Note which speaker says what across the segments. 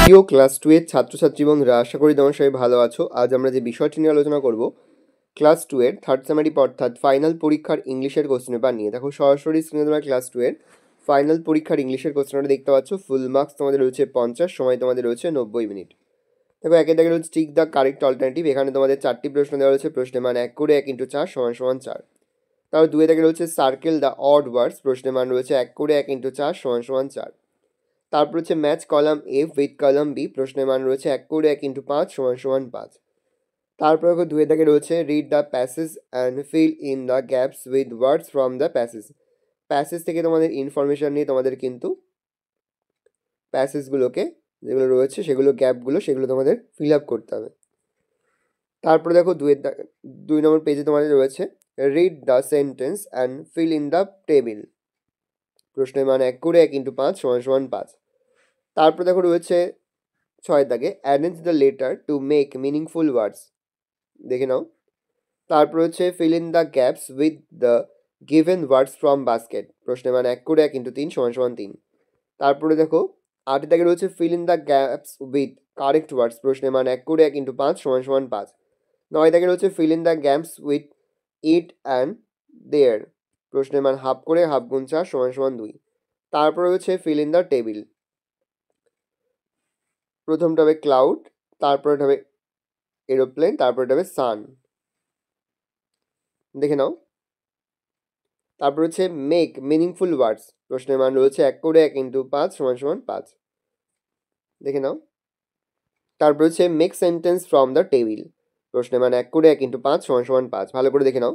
Speaker 1: প্রিয় ক্লাস 2 এর ছাত্রছাত্রী বন্ধুরা, আশা করি তোমরা সবাই ভালো আছো। আজ আমরা যে বিষয়টি নিয়ে আলোচনা করব, ক্লাস 2 এর থার্ড সেমিস্টার অর্থাৎ ফাইনাল পরীক্ষার ইংলিশের কোশ্চেন পেপার নিয়ে। দেখো সরাসরি স্ক্রিনে তোমরা ক্লাস 2 এর ফাইনাল পরীক্ষার ইংলিশের কোশ্চেনটা দেখতে পাচ্ছ। ফুল মার্কস তোমাদের রয়েছে 50, সময় তোমাদের রয়েছে 90 মিনিট। দেখো একে দেখে রয়েছে ঠিক দ্য কারেক্ট অল্টারনেটিভ। এখানে তোমাদের 4টি প্রশ্ন দেওয়া রয়েছে। প্রশ্নের মান 1 করে 1 × 4 = 4। তারপর 2 থেকে রয়েছে সার্কেল দ্য অড ওয়ার্ডস। প্রশ্নের মান রয়েছে 1 করে 1 × 4 = 4। তারপর হচ্ছে match column A with column B. প্রশ্নের মান রয়েছে 1 করে 1 × 5 = 5। তারপর 2 থেকে রয়েছে read the passage and feel in the gaps with words from the passage. Passage থেকে তোমাদের ইনফরমেশন নিয়ে তোমাদের কিন্তু প্যাসেজগুলোকে যেগুলো রয়েছে সেগুলো গ্যাপগুলো সেগুলো তোমাদের ফিল আপ করতে হবে। তারপরে দেখো 2 নম্বর পেজে তোমাদের রয়েছে read the sentence and feel in the table. প্রশ্নের মান 1 করে 1 × 5 = 5। তারপর দেখো রয়েছে 6 দাগে arrange the letter to make meaningful ওয়ার্ডস। দেখে নাও। তারপর হচ্ছে fill in the gaps with the given words from basket. প্রশ্নের মান 1 করে 1 × 3 = 3। তারপরে দেখো 8 দাগে রয়েছে fill in the gaps with correct ওয়ার্ডস। প্রশ্নের মান 1 করে 1 × 5 = 5। 9 দাগে রয়েছে fill in the gaps with it and there. প্রশ্নের মান হাফ করে হাফ গুণ 4 = 2। তারপর রয়েছে ফিল ইন দ্য টেবিল। প্রথমটা হবে ক্লাউড, তারপরে হবে এরোপ্লেন, তারপরে হবে সান। দেখে নাও। তারপর হচ্ছে মেক মিনিংফুল ওয়ার্ডস। প্রশ্নের মান রয়েছে 1 করে 1 × 5 = 5। দেখে নাও। তারপর হচ্ছে make sentence from the table. প্রশ্নের মান 1 করে 1 × 5 = 5। ভালো করে দেখে নাও।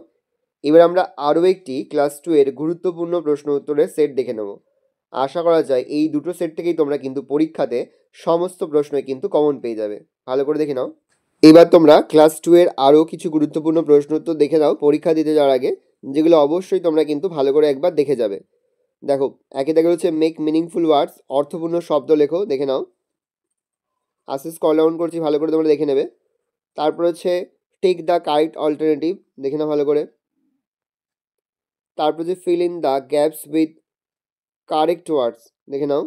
Speaker 1: এবার আমরা আরও একটি ক্লাস 2 এর গুরুত্বপূর্ণ প্রশ্ন উত্তরের সেট দেখে নেব। আশা করা যায় এই দুটো সেট থেকেই তোমরা কিন্তু পরীক্ষাতে সমস্ত প্রশ্নই কিন্তু কমন পেয়ে যাবে। ভালো করে দেখে নাও। এবার তোমরা ক্লাস 2 এর আরও কিছু গুরুত্বপূর্ণ প্রশ্ন উত্তর দেখে নাও পরীক্ষা দিতে যাওয়ার আগে, যেগুলো অবশ্যই তোমরা কিন্তু ভালো করে একবার দেখে যাবে। দেখো একে দেখে হচ্ছে মেক মিনিংফুল ওয়ার্ডস, অর্থপূর্ণ শব্দ লেখো। দেখে নাও। আস্তে স্ক্রল ডাউন করছি, ভালো করে তোমরা দেখে নেবে। তারপর হচ্ছে টেক দ্য কারেক্ট অল্টারনেটিভ। দেখে নাও ভালো করে। তারপর হচ্ছে fill in the gaps with correct words. দেখে নাও।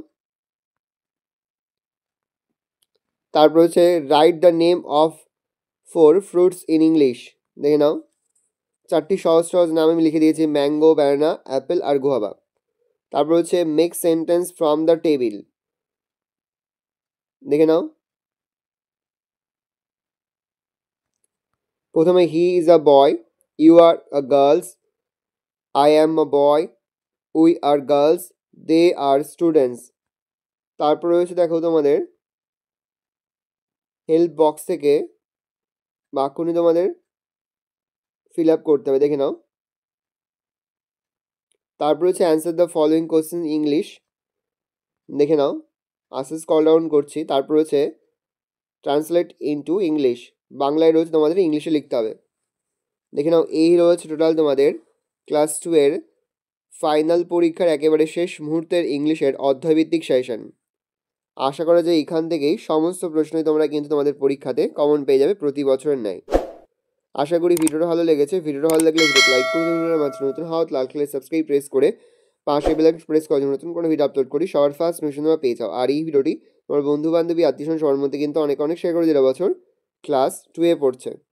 Speaker 1: তারপর হচ্ছে write the name of 4 fruits in English. দেখে নাও। 4টি সহজ সহজ নাম আমি লিখে দিয়েছি, ম্যাঙ্গো, ব্যানানা, অ্যাপেল আর গুয়াভা। তারপর হচ্ছে make sentence from the table. দেখে নাও। প্রথমে he is a boy, you are a girls, I am a boy, we are girls, they are students. তারপর রয়েছে দেখো তোমাদের হেল্প বক্স থেকে বাক্যটি তোমাদের ফিল আপ করতে হবে। দেখে নাও। তারপর হচ্ছে answer the following question English. দেখে নাও। আস্তে স্ক্রল ডাউন করছি। তারপর হচ্ছে ট্রান্সলেট ইনটু ইংলিশ। বাংলায় রয়েছে তোমাদের ইংলিশে লিখতে হবে। দেখে নাও। এই রয়েছে টোটাল তোমাদের ক্লাস 2 এর ফাইনাল পরীক্ষার একেবারে শেষ মুহূর্তের ইংলিশের অধ্যায়ভিত্তিক সেশন। আশা করা যায় এখান থেকেই সমস্ত প্রশ্নই তোমরা কিন্তু তোমাদের পরীক্ষাতে কমন পেয়ে যাবে প্রতি বছরের ন্যায়। আশা করি ভিডিওটা ভালো লেগেছে। ভিডিওটা ভালো লাগলে ভিডিওটা লাইক করে দেবেন। মাত্র নতুন হওয়া লাল কালার সাবস্ক্রাইব প্রেস করে পাশে বেল আইকন প্রেস করে নতুন কোনো ভিডিও আপলোড করি সবার ফার্স্ট নোটিফিকেশন তোমরা পেয়ে যাও। আর এই ভিডিওটি তোমার বন্ধু বান্ধবী আত্মীয়স্বজন সবার মধ্যে কিন্তু অনেক অনেক শেয়ার করে দিলে বছর ক্লাস 2 এ পড়ছে।